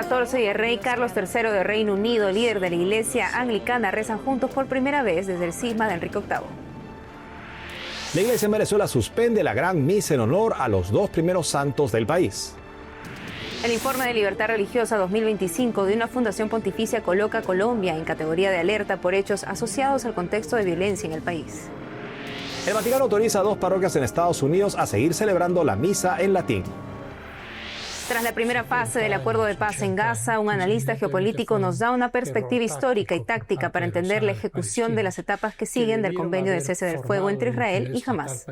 XIV y el rey Carlos III de Reino Unido, líder de la Iglesia Anglicana, rezan juntos por primera vez desde el cisma de Enrique VIII. La Iglesia en Venezuela suspende la gran misa en honor a los dos primeros santos del país. El informe de Libertad Religiosa 2025 de una fundación pontificia coloca a Colombia en categoría de alerta por hechos asociados al contexto de violencia en el país. El Vaticano autoriza a dos parroquias en Estados Unidos a seguir celebrando la misa en latín. Tras la primera fase del acuerdo de paz en Gaza, un analista geopolítico nos da una perspectiva histórica y táctica para entender la ejecución de las etapas que siguen del convenio de cese del fuego entre Israel y Hamás.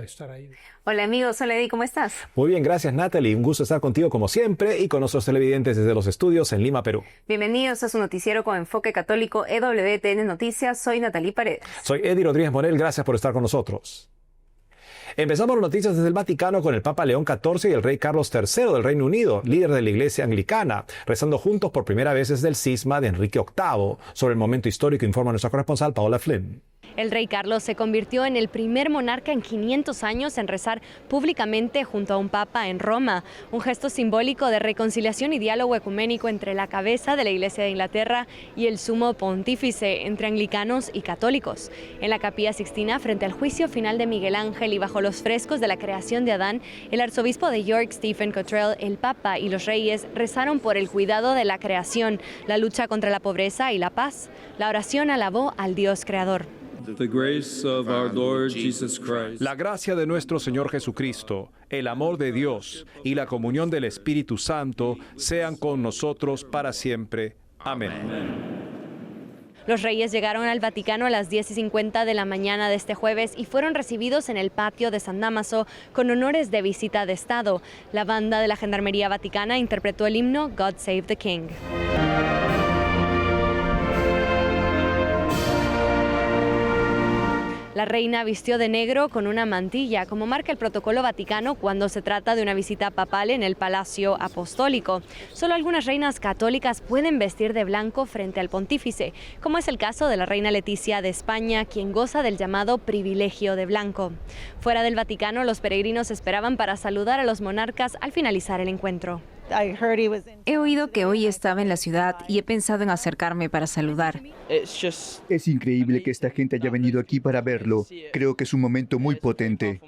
Hola amigos, hola Eddie, ¿cómo estás? Muy bien, gracias Natalie, un gusto estar contigo como siempre y con nuestros televidentes desde los estudios en Lima, Perú. Bienvenidos a su noticiero con enfoque católico EWTN Noticias, soy Natalie Paredes. Soy Eddie Rodríguez Morel, gracias por estar con nosotros. Empezamos las noticias desde el Vaticano con el Papa León XIV y el rey Carlos III del Reino Unido, líder de la Iglesia Anglicana, rezando juntos por primera vez desde el cisma de Enrique VIII. Sobre el momento histórico informa nuestra corresponsal Paola Flynn. El rey Carlos se convirtió en el primer monarca en 500 años en rezar públicamente junto a un papa en Roma, un gesto simbólico de reconciliación y diálogo ecuménico entre la cabeza de la Iglesia de Inglaterra y el sumo pontífice, entre anglicanos y católicos. En la Capilla Sixtina, frente al juicio final de Miguel Ángel y bajo los frescos de la creación de Adán, el arzobispo de York, Stephen Cottrell, el papa y los reyes rezaron por el cuidado de la creación, la lucha contra la pobreza y la paz. La oración alabó al Dios creador. La gracia de nuestro Señor Jesucristo, el amor de Dios y la comunión del Espíritu Santo sean con nosotros para siempre. Amén. Los reyes llegaron al Vaticano a las 10:50 de la mañana de este jueves y fueron recibidos en el patio de San Dámaso con honores de visita de Estado. La banda de la Gendarmería Vaticana interpretó el himno God Save the King. La reina vistió de negro con una mantilla, como marca el protocolo vaticano cuando se trata de una visita papal en el Palacio Apostólico. Solo algunas reinas católicas pueden vestir de blanco frente al pontífice, como es el caso de la reina Leticia de España, quien goza del llamado privilegio de blanco. Fuera del Vaticano, los peregrinos esperaban para saludar a los monarcas al finalizar el encuentro. He oído que hoy estaba en la ciudad y he pensado en acercarme para saludar. Es increíble que esta gente haya venido aquí para verlo. Creo que es un momento muy potente.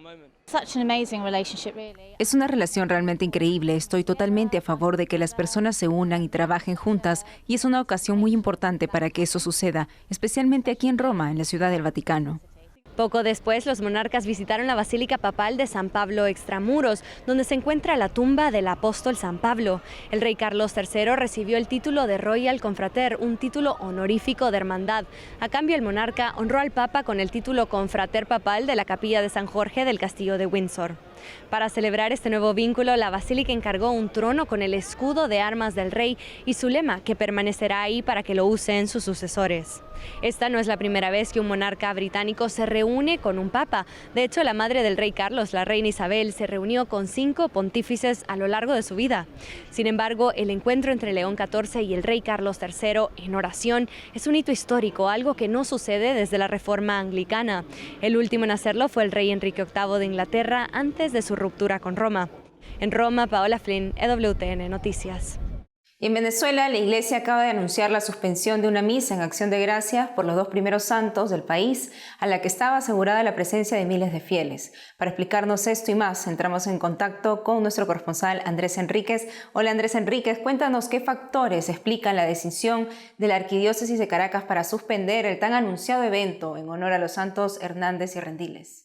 Es una relación realmente increíble. Estoy totalmente a favor de que las personas se unan y trabajen juntas y es una ocasión muy importante para que eso suceda, especialmente aquí en Roma, en la Ciudad del Vaticano. Poco después, los monarcas visitaron la Basílica Papal de San Pablo Extramuros, donde se encuentra la tumba del apóstol San Pablo. El rey Carlos III recibió el título de Royal Confrater, un título honorífico de hermandad. A cambio, el monarca honró al Papa con el título Confrater Papal de la Capilla de San Jorge del Castillo de Windsor. Para celebrar este nuevo vínculo, la basílica encargó un trono con el escudo de armas del rey y su lema, que permanecerá ahí para que lo usen sus sucesores. Esta no es la primera vez que un monarca británico se reúne con un papa. De hecho, la madre del rey Carlos, la reina Isabel, se reunió con 5 pontífices a lo largo de su vida. Sin embargo, el encuentro entre León XIV y el rey Carlos III en oración es un hito histórico, algo que no sucede desde la Reforma anglicana. El último en hacerlo fue el rey Enrique VIII de Inglaterra antes de su ruptura con Roma. En Roma, Paola Flynn, EWTN Noticias. En Venezuela, la Iglesia acaba de anunciar la suspensión de una misa en acción de gracias por los dos primeros santos del país, a la que estaba asegurada la presencia de miles de fieles. Para explicarnos esto y más, entramos en contacto con nuestro corresponsal Andrés Enríquez. Hola Andrés Enríquez, cuéntanos qué factores explican la decisión de la Arquidiócesis de Caracas para suspender el tan anunciado evento en honor a los santos Hernández y Rendiles.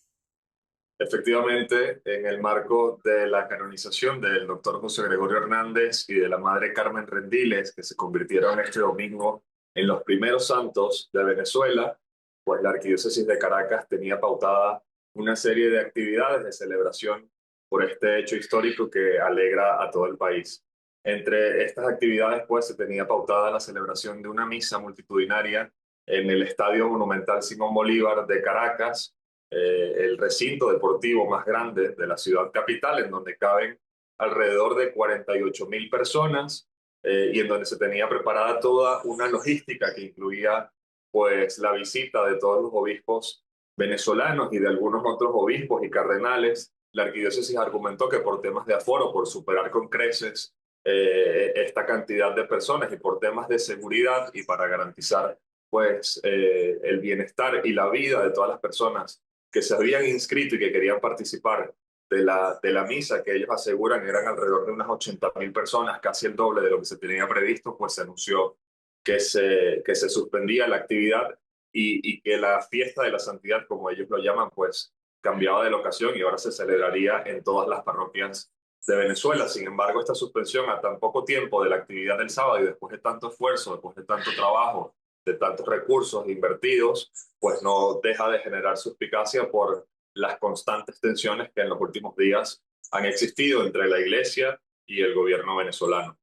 Efectivamente, en el marco de la canonización del doctor José Gregorio Hernández y de la madre Carmen Rendiles, que se convirtieron este domingo en los primeros santos de Venezuela, pues la Arquidiócesis de Caracas tenía pautada una serie de actividades de celebración por este hecho histórico que alegra a todo el país. Entre estas actividades, pues, se tenía pautada la celebración de una misa multitudinaria en el Estadio Monumental Simón Bolívar de Caracas, el recinto deportivo más grande de la ciudad capital, en donde caben alrededor de 48.000 personas y en donde se tenía preparada toda una logística que incluía pues la visita de todos los obispos venezolanos y de algunos otros obispos y cardenales. La arquidiócesis argumentó que por temas de aforo, por superar con creces esta cantidad de personas y por temas de seguridad y para garantizar pues el bienestar y la vida de todas las personas que se habían inscrito y que querían participar de la misa, que ellos aseguran eran alrededor de unas 80.000 personas, casi el doble de lo que se tenía previsto, pues se anunció que se suspendía la actividad y que la fiesta de la santidad, como ellos lo llaman, pues cambiaba de locación y ahora se celebraría en todas las parroquias de Venezuela. Sin embargo, esta suspensión a tan poco tiempo de la actividad del sábado y después de tanto esfuerzo, después de tanto trabajo, de tantos recursos invertidos, pues no deja de generar suspicacia por las constantes tensiones que en los últimos días han existido entre la Iglesia y el gobierno venezolano.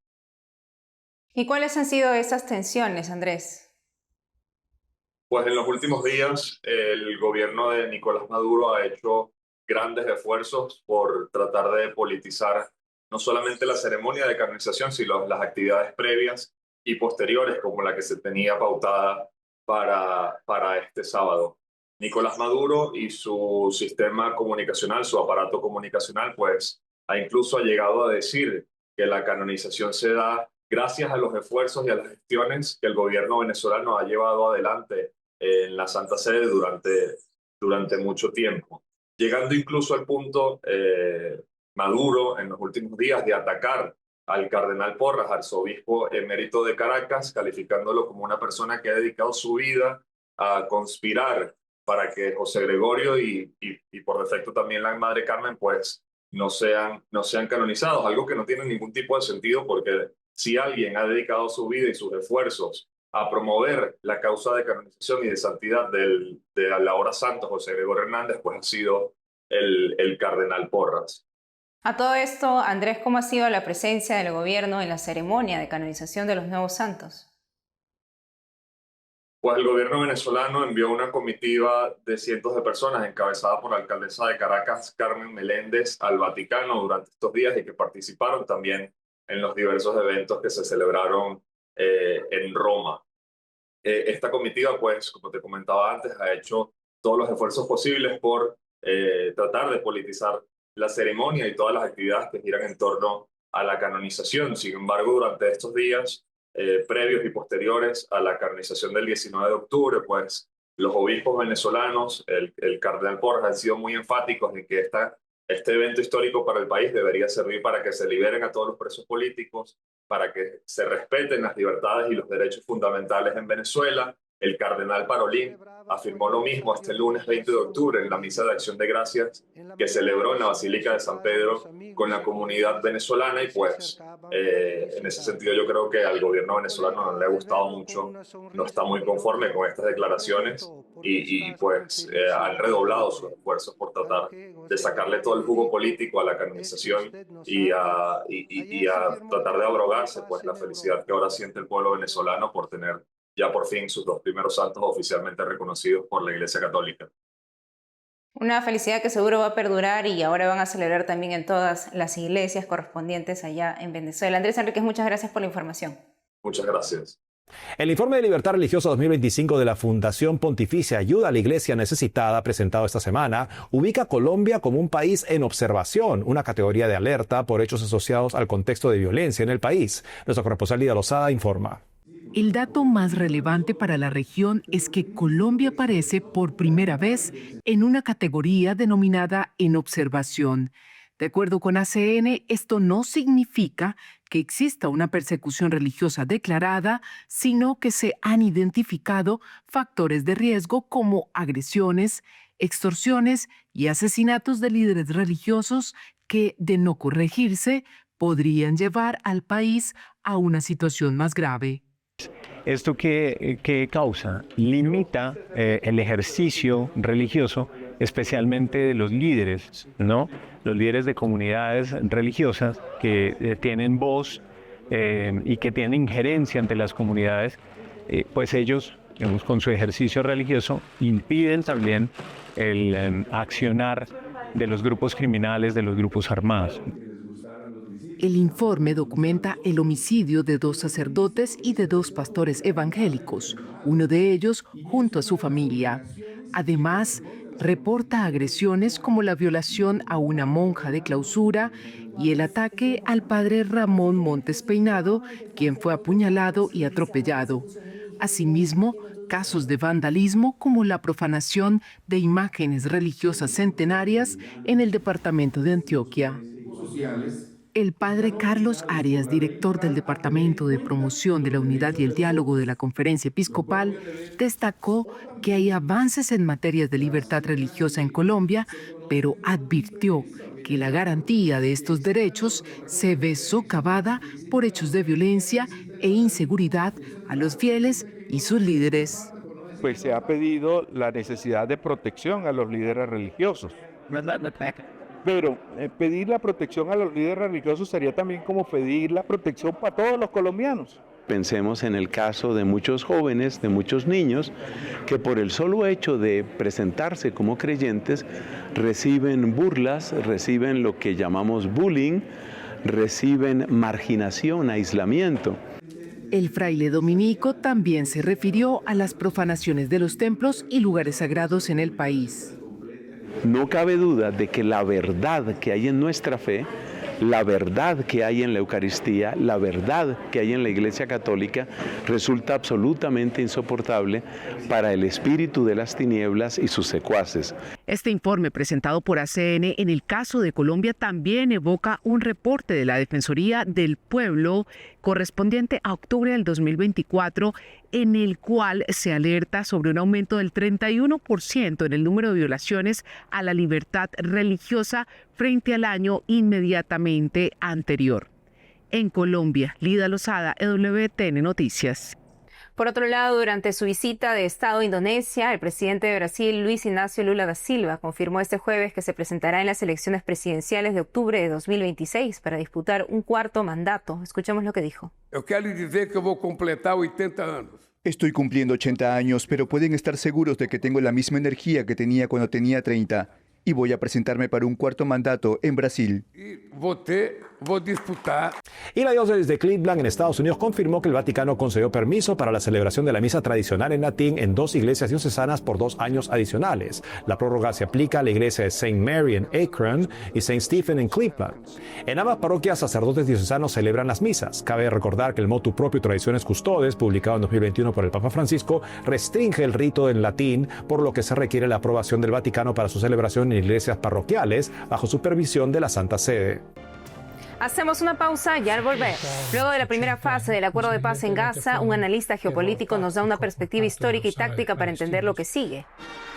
¿Y cuáles han sido esas tensiones, Andrés? Pues en los últimos días el gobierno de Nicolás Maduro ha hecho grandes esfuerzos por tratar de politizar no solamente la ceremonia de canonización, sino las actividades previas y posteriores, como la que se tenía pautada para este sábado. Nicolás Maduro y su sistema comunicacional, su aparato comunicacional, pues incluso ha llegado a decir que la canonización se da gracias a los esfuerzos y a las gestiones que el gobierno venezolano ha llevado adelante en la Santa Sede durante mucho tiempo, llegando incluso al punto Maduro en los últimos días de atacar al cardenal Porras, arzobispo emérito de Caracas, calificándolo como una persona que ha dedicado su vida a conspirar para que José Gregorio y por defecto también la Madre Carmen pues no sean canonizados, algo que no tiene ningún tipo de sentido porque si alguien ha dedicado su vida y sus esfuerzos a promover la causa de canonización y de santidad de ahora santo José Gregorio Hernández, pues ha sido el cardenal Porras. A todo esto, Andrés, ¿cómo ha sido la presencia del gobierno en la ceremonia de canonización de los nuevos santos? Pues el gobierno venezolano envió una comitiva de cientos de personas encabezada por la alcaldesa de Caracas, Carmen Meléndez, al Vaticano durante estos días y que participaron también en los diversos eventos que se celebraron en Roma. Esta comitiva, pues, como te comentaba antes, ha hecho todos los esfuerzos posibles por tratar de politizar la ceremonia y todas las actividades que giran en torno a la canonización. Sin embargo, durante estos días previos y posteriores a la canonización del 19 de octubre, pues los obispos venezolanos, el cardenal Porras, han sido muy enfáticos en que este evento histórico para el país debería servir para que se liberen a todos los presos políticos, para que se respeten las libertades y los derechos fundamentales en Venezuela. El cardenal Parolin afirmó lo mismo este lunes 20 de octubre en la misa de acción de gracias que celebró en la Basílica de San Pedro con la comunidad venezolana y pues en ese sentido yo creo que al gobierno venezolano no le ha gustado mucho, no está muy conforme con estas declaraciones y pues han redoblado sus esfuerzos por tratar de sacarle todo el jugo político a la canonización y a tratar de abrogarse pues la felicidad que ahora siente el pueblo venezolano por tener ya por fin sus dos primeros santos oficialmente reconocidos por la Iglesia Católica. Una felicidad que seguro va a perdurar y ahora van a celebrar también en todas las iglesias correspondientes allá en Venezuela. Andrés Enríquez, muchas gracias por la información. Muchas gracias. El informe de Libertad Religiosa 2025 de la Fundación Pontificia Ayuda a la Iglesia Necesitada, presentado esta semana, ubica a Colombia como un país en observación, una categoría de alerta por hechos asociados al contexto de violencia en el país. Nuestra corresponsal Lidia Lozada informa. El dato más relevante para la región es que Colombia aparece por primera vez en una categoría denominada en observación. De acuerdo con ACN, esto no significa que exista una persecución religiosa declarada, sino que se han identificado factores de riesgo como agresiones, extorsiones y asesinatos de líderes religiosos que, de no corregirse, podrían llevar al país a una situación más grave. ¿Esto qué causa? Limita el ejercicio religioso, especialmente de los líderes, ¿no? Los líderes de comunidades religiosas que tienen voz y que tienen injerencia ante las comunidades, pues ellos, digamos, con su ejercicio religioso, impiden también el accionar de los grupos criminales, de los grupos armados. El informe documenta el homicidio de 2 sacerdotes y de 2 pastores evangélicos, uno de ellos junto a su familia. Además, reporta agresiones como la violación a una monja de clausura y el ataque al padre Ramón Montes Peinado, quien fue apuñalado y atropellado. Asimismo, casos de vandalismo como la profanación de imágenes religiosas centenarias en el departamento de Antioquia. El padre Carlos Arias, director del Departamento de Promoción de la Unidad y el Diálogo de la Conferencia Episcopal, destacó que hay avances en materias de libertad religiosa en Colombia, pero advirtió que la garantía de estos derechos se ve socavada por hechos de violencia e inseguridad a los fieles y sus líderes. Pues se ha pedido la necesidad de protección a los líderes religiosos. Pero pedir la protección a los líderes religiosos sería también como pedir la protección para todos los colombianos. Pensemos en el caso de muchos jóvenes, de muchos niños, que por el solo hecho de presentarse como creyentes reciben burlas, reciben lo que llamamos bullying, reciben marginación, aislamiento. El fraile dominico también se refirió a las profanaciones de los templos y lugares sagrados en el país. No cabe duda de que la verdad que hay en nuestra fe, la verdad que hay en la Eucaristía, la verdad que hay en la Iglesia Católica resulta absolutamente insoportable para el espíritu de las tinieblas y sus secuaces. Este informe presentado por ACN en el caso de Colombia también evoca un reporte de la Defensoría del Pueblo correspondiente a octubre del 2024, en el cual se alerta sobre un aumento del 31% en el número de violaciones a la libertad religiosa frente al año inmediatamente anterior. En Colombia, Lida Lozada, EWTN Noticias. Por otro lado, durante su visita de Estado a Indonesia, el presidente de Brasil, Luis Ignacio Lula da Silva, confirmó este jueves que se presentará en las elecciones presidenciales de octubre de 2026 para disputar un cuarto mandato. Escuchemos lo que dijo. Eu quero dizer que eu vou completar 80 anos. Estoy cumpliendo 80 años, pero pueden estar seguros de que tengo la misma energía que tenía cuando tenía 30. Y voy a presentarme para un cuarto mandato en Brasil. Vou disputar. Y la diócesis de Cleveland, en Estados Unidos, confirmó que el Vaticano concedió permiso para la celebración de la misa tradicional en latín en 2 iglesias diocesanas por 2 años adicionales. La prórroga se aplica a la iglesia de St. Mary en Akron y St. Stephen en Cleveland. En ambas parroquias, sacerdotes diocesanos celebran las misas. Cabe recordar que el motu propio Tradiciones Custodes, publicado en 2021 por el Papa Francisco, restringe el rito en latín, por lo que se requiere la aprobación del Vaticano para su celebración en iglesias parroquiales bajo supervisión de la Santa Sede. Hacemos una pausa y al volver. Luego de la primera fase del acuerdo de paz en Gaza, un analista geopolítico nos da una perspectiva histórica y táctica para entender lo que sigue.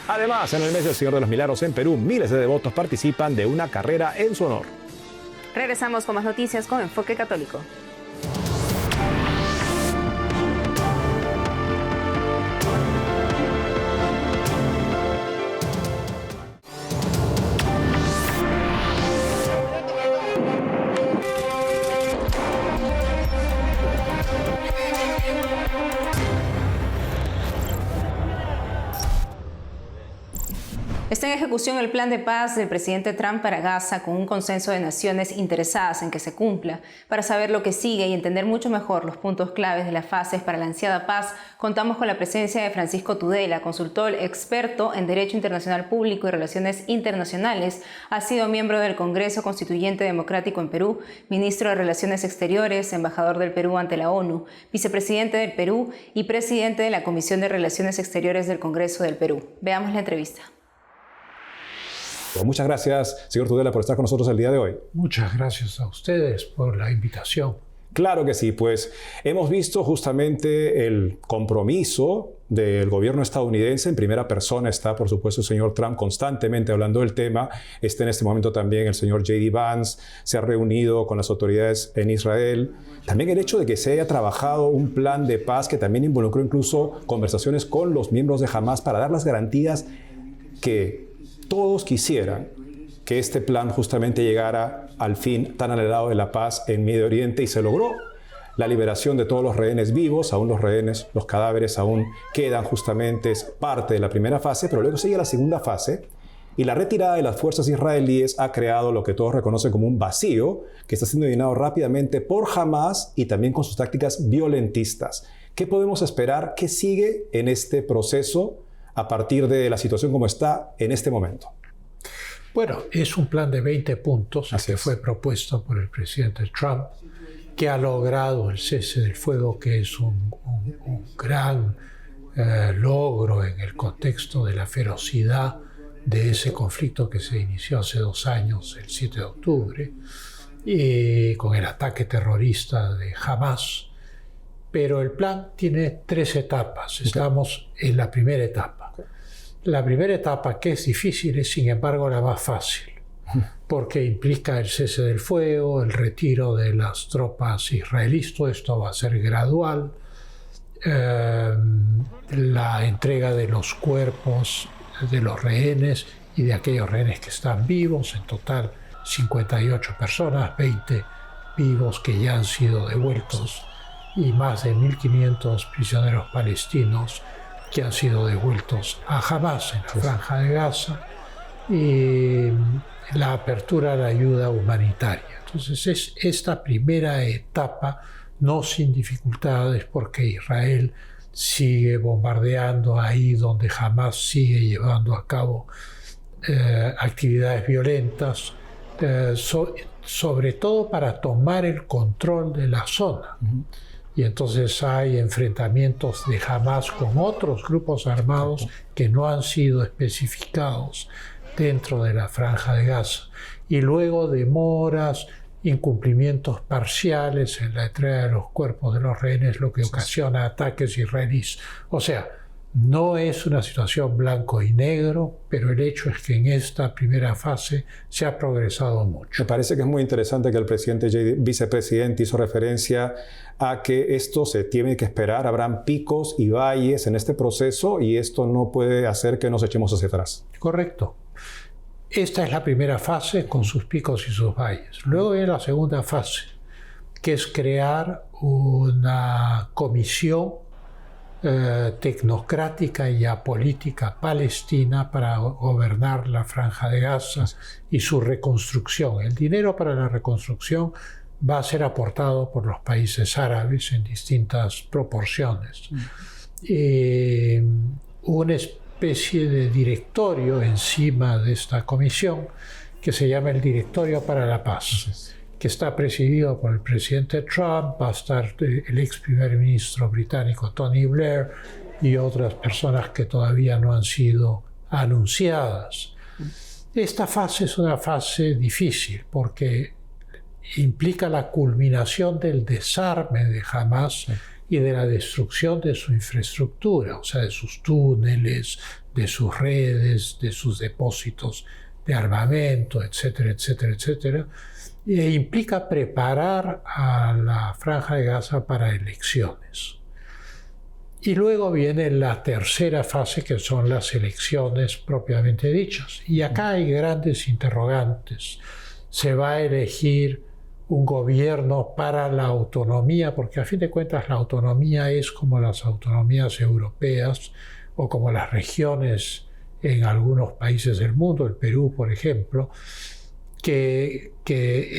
Además, en el mes del Señor de los Milagros en Perú, miles de devotos participan de una carrera en su honor. Regresamos con más noticias con Enfoque Católico. Está en ejecución el plan de paz del presidente Trump para Gaza, con un consenso de naciones interesadas en que se cumpla. Para saber lo que sigue y entender mucho mejor los puntos claves de las fases para la ansiada paz, contamos con la presencia de Francisco Tudela, consultor experto en Derecho Internacional Público y Relaciones Internacionales. Ha sido miembro del Congreso Constituyente Democrático en Perú, ministro de Relaciones Exteriores, embajador del Perú ante la ONU, vicepresidente del Perú y presidente de la Comisión de Relaciones Exteriores del Congreso del Perú. Veamos la entrevista. Muchas gracias, señor Tudela, por estar con nosotros el día de hoy. Muchas gracias a ustedes por la invitación. Claro que sí, pues hemos visto justamente el compromiso del gobierno estadounidense. En primera persona está, por supuesto, el señor Trump constantemente hablando del tema. Está en este momento también el señor J.D. Vance, se ha reunido con las autoridades en Israel. También el hecho de que se haya trabajado un plan de paz que también involucró incluso conversaciones con los miembros de Hamas para dar las garantías que todos quisieran que este plan justamente llegara al fin tan anhelado de la paz en Medio Oriente, y se logró la liberación de todos los rehenes vivos. Aún los rehenes, los cadáveres aún quedan, justamente es parte de la primera fase, pero luego sigue la segunda fase y la retirada de las fuerzas israelíes ha creado lo que todos reconocen como un vacío que está siendo llenado rápidamente por Hamas y también con sus tácticas violentistas. ¿Qué podemos esperar? ¿Qué sigue en este proceso a partir de la situación como está en este momento? Bueno, es un plan de 20 puntos que fue propuesto por el presidente Trump, que ha logrado el cese del fuego, que es un gran logro en el contexto de la ferocidad de ese conflicto que se inició hace 2 años, el 7 de octubre, con el ataque terrorista de Hamas. Pero el plan tiene 3 etapas. Estamos en la primera etapa. La primera etapa, que es difícil, es sin embargo la más fácil, porque implica el cese del fuego, el retiro de las tropas israelíes. Todo esto va a ser gradual. La entrega de los cuerpos de los rehenes y de aquellos rehenes que están vivos, en total 58 personas, 20 vivos que ya han sido devueltos y más de 1.500 prisioneros palestinos que han sido devueltos a Hamas en la Franja de Gaza, y la apertura a la ayuda humanitaria. Entonces es esta primera etapa, no sin dificultades, porque Israel sigue bombardeando ahí donde Hamas sigue llevando a cabo actividades violentas, sobre todo para tomar el control de la zona. Y entonces hay enfrentamientos de Hamas con otros grupos armados que no han sido especificados dentro de la Franja de Gaza. Y luego demoras, incumplimientos parciales en la entrega de los cuerpos de los rehenes, lo que ocasiona ataques israelíes. O sea, no es una situación blanco y negro, pero el hecho es que en esta primera fase se ha progresado mucho. Me parece que es muy interesante que el vicepresidente hizo referencia a que esto se tiene que esperar, habrán picos y valles en este proceso y esto no puede hacer que nos echemos hacia atrás. Correcto. Esta es la primera fase con sus picos y sus valles. Luego viene la segunda fase, que es crear una comisión tecnocrática y apolítica palestina para gobernar la Franja de Gaza y su reconstrucción. El dinero para la reconstrucción va a ser aportado por los países árabes en distintas proporciones. Una especie de directorio encima de esta comisión que se llama el Directorio para la Paz, que está presidido por el presidente Trump, va a estar el ex primer ministro británico Tony Blair y otras personas que todavía no han sido anunciadas. Esta fase es una fase difícil porque implica la culminación del desarme de Hamas y de la destrucción de su infraestructura, o sea, de sus túneles, de sus redes, de sus depósitos de armamento, etcétera, etcétera, etcétera. E implica preparar a la Franja de Gaza para elecciones. Y luego viene la tercera fase, que son las elecciones propiamente dichas. Y acá hay grandes interrogantes. Se va a elegir un gobierno para la autonomía, porque a fin de cuentas la autonomía es como las autonomías europeas o como las regiones en algunos países del mundo, el Perú, por ejemplo, que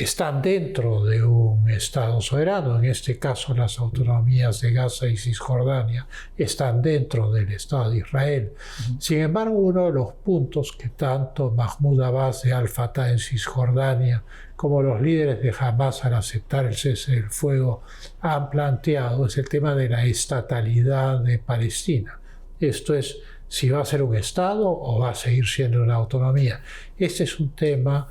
están dentro de un Estado soberano. En este caso, las autonomías de Gaza y Cisjordania están dentro del Estado de Israel. Sin embargo, uno de los puntos que tanto Mahmoud Abbas de Al-Fatah en Cisjordania como los líderes de Hamas al aceptar el cese del fuego han planteado es el tema de la estatalidad de Palestina. Esto es, si va a ser un Estado o va a seguir siendo una autonomía. Este es un tema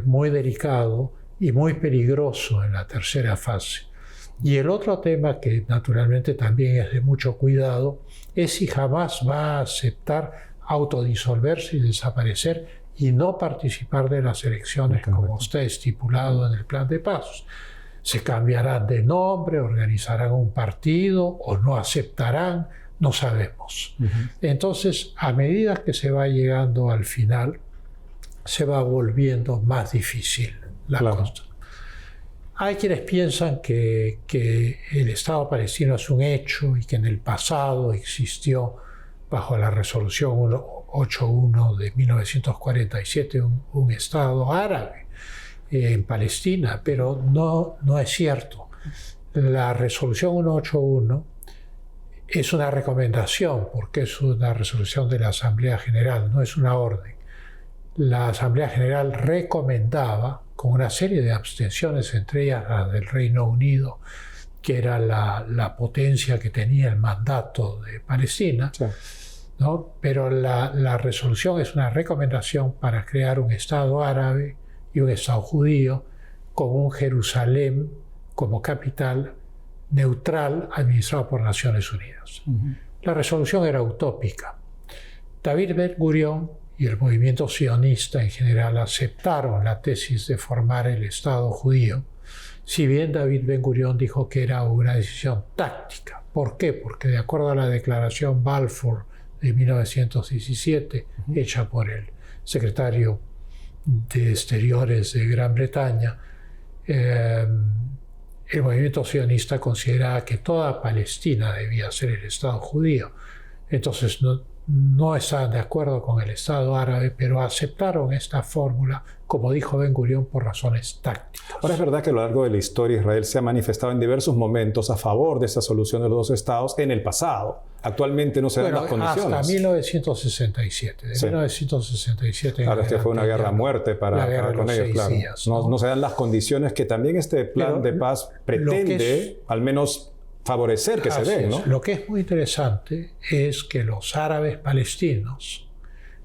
muy delicado y muy peligroso en la tercera fase. Y el otro tema que naturalmente también es de mucho cuidado es si Hamas va a aceptar autodisolverse y desaparecer y no participar de las elecciones como está estipulado en el plan de paz. Se cambiarán de nombre, organizarán un partido o no aceptarán, no sabemos. Entonces, a medida que se va llegando al final, se va volviendo más difícil la cosa. Hay quienes piensan que el Estado palestino es un hecho y que en el pasado existió, bajo la resolución 181 de 1947, un Estado árabe en Palestina, pero no es cierto. La resolución 181 es una recomendación, porque es una resolución de la Asamblea General, no es una orden. La Asamblea General recomendaba, con una serie de abstenciones, entre ellas la del Reino Unido, que era la potencia que tenía el mandato de Palestina, sí, ¿no? Pero la resolución es una recomendación para crear un Estado árabe y un Estado judío con un Jerusalén como capital neutral administrado por Naciones Unidas. La resolución era utópica. David Ben-Gurión y el movimiento sionista en general aceptaron la tesis de formar el Estado judío, si bien David Ben-Gurión dijo que era una decisión táctica. ¿Por qué? Porque de acuerdo a la declaración Balfour de 1917, hecha por el secretario de Exteriores de Gran Bretaña, el movimiento sionista consideraba que toda Palestina debía ser el Estado judío. Entonces no estaban de acuerdo con el Estado árabe, pero aceptaron esta fórmula, como dijo Ben-Gurión, por razones tácticas. Ahora, es verdad que a lo largo de la historia Israel se ha manifestado en diversos momentos a favor de esta solución de los dos estados en el pasado. Actualmente no se dan las condiciones. Hasta 1967. De sí. 1967. Claro, es que fue una guerra a muerte para acabar con ellos. Claro. Días, ¿no? Se dan las condiciones que también este plan de paz pretende, al menos, favorecer que se den, ¿no? Lo que es muy interesante es que los árabes palestinos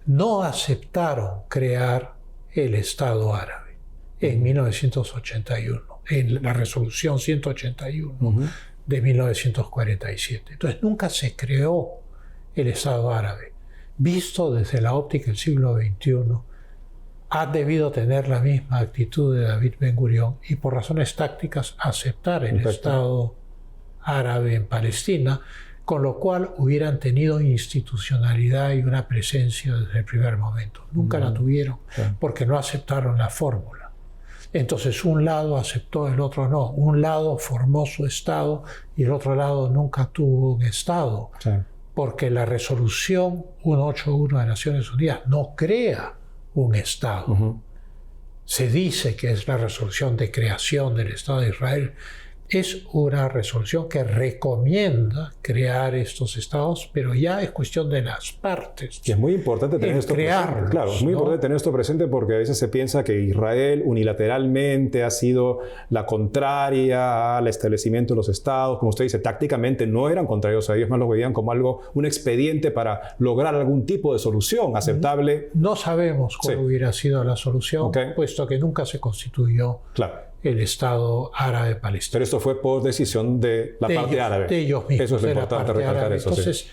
no aceptaron crear el Estado árabe en 1981, en la resolución 181 de 1947. Entonces nunca se creó el Estado árabe. Visto desde la óptica del siglo XXI, ha debido tener la misma actitud de David Ben-Gurión y por razones tácticas aceptar el Estado árabe en Palestina, con lo cual hubieran tenido institucionalidad y una presencia desde el primer momento. Nunca la tuvieron porque no aceptaron la fórmula. Entonces un lado aceptó, el otro no. Un lado formó su Estado y el otro lado nunca tuvo un Estado, porque la resolución 181 de Naciones Unidas no crea un Estado. Se dice que es la resolución de creación del Estado de Israel. Es una resolución que recomienda crear estos estados, pero ya es cuestión de las partes. Y es muy importante tener esto presente. Claro, es muy importante tener esto presente porque a veces se piensa que Israel unilateralmente ha sido la contraria al establecimiento de los estados. Como usted dice, tácticamente no eran contrarios a ellos, más lo veían como un expediente para lograr algún tipo de solución aceptable. No sabemos cuál hubiera sido la solución, puesto que nunca se constituyó el Estado árabe palestino. Pero esto fue por decisión de la parte árabe. De ellos mismos. Eso es importante recalcar eso. Entonces,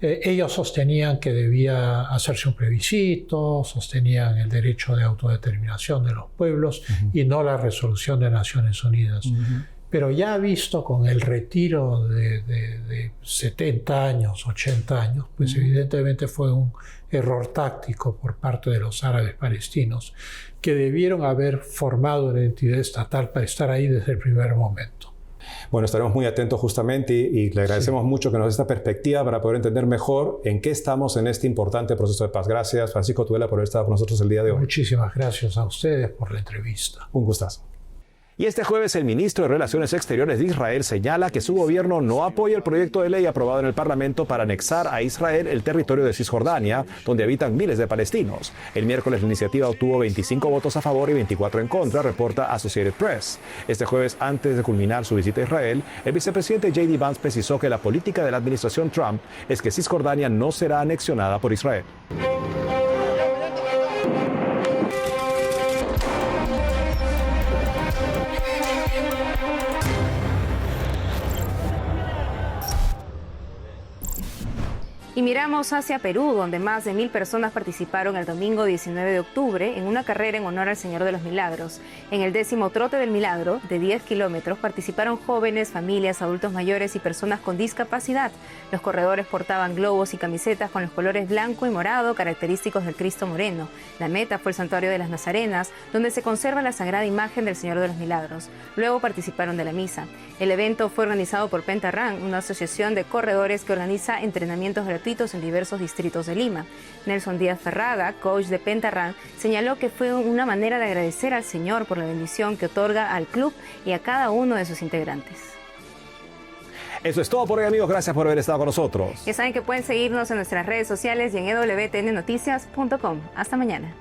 ellos sostenían que debía hacerse un plebiscito, sostenían el derecho de autodeterminación de los pueblos y no la resolución de Naciones Unidas. Pero ya visto con el retiro de 70 años, 80 años, pues evidentemente fue un error táctico por parte de los árabes palestinos, que debieron haber formado una entidad estatal para estar ahí desde el primer momento. Bueno, estaremos muy atentos justamente y le agradecemos mucho que nos dé esta perspectiva para poder entender mejor en qué estamos en este importante proceso de paz. Gracias, Francisco Tudela, por haber estado con nosotros el día de hoy. Muchísimas gracias a ustedes por la entrevista. Un gustazo. Y este jueves el ministro de Relaciones Exteriores de Israel señala que su gobierno no apoya el proyecto de ley aprobado en el Parlamento para anexar a Israel el territorio de Cisjordania, donde habitan miles de palestinos. El miércoles la iniciativa obtuvo 25 votos a favor y 24 en contra, reporta Associated Press. Este jueves, antes de culminar su visita a Israel, el vicepresidente J.D. Vance precisó que la política de la administración Trump es que Cisjordania no será anexionada por Israel. Y miramos hacia Perú, donde más de 1.000 personas participaron el domingo 19 de octubre en una carrera en honor al Señor de los Milagros. En el 10º Trote del Milagro, de 10 kilómetros, participaron jóvenes, familias, adultos mayores y personas con discapacidad. Los corredores portaban globos y camisetas con los colores blanco y morado, característicos del Cristo Moreno. La meta fue el Santuario de las Nazarenas, donde se conserva la sagrada imagen del Señor de los Milagros. Luego participaron de la misa. El evento fue organizado por Pentarran, una asociación de corredores que organiza entrenamientos gratuitos en diversos distritos de Lima. Nelson Díaz Ferraga, coach de Pentarran, señaló que fue una manera de agradecer al Señor por la bendición que otorga al club y a cada uno de sus integrantes. Eso es todo por hoy, amigos. Gracias por haber estado con nosotros. Ya saben que pueden seguirnos en nuestras redes sociales y en ewtnnoticias.com. Hasta mañana.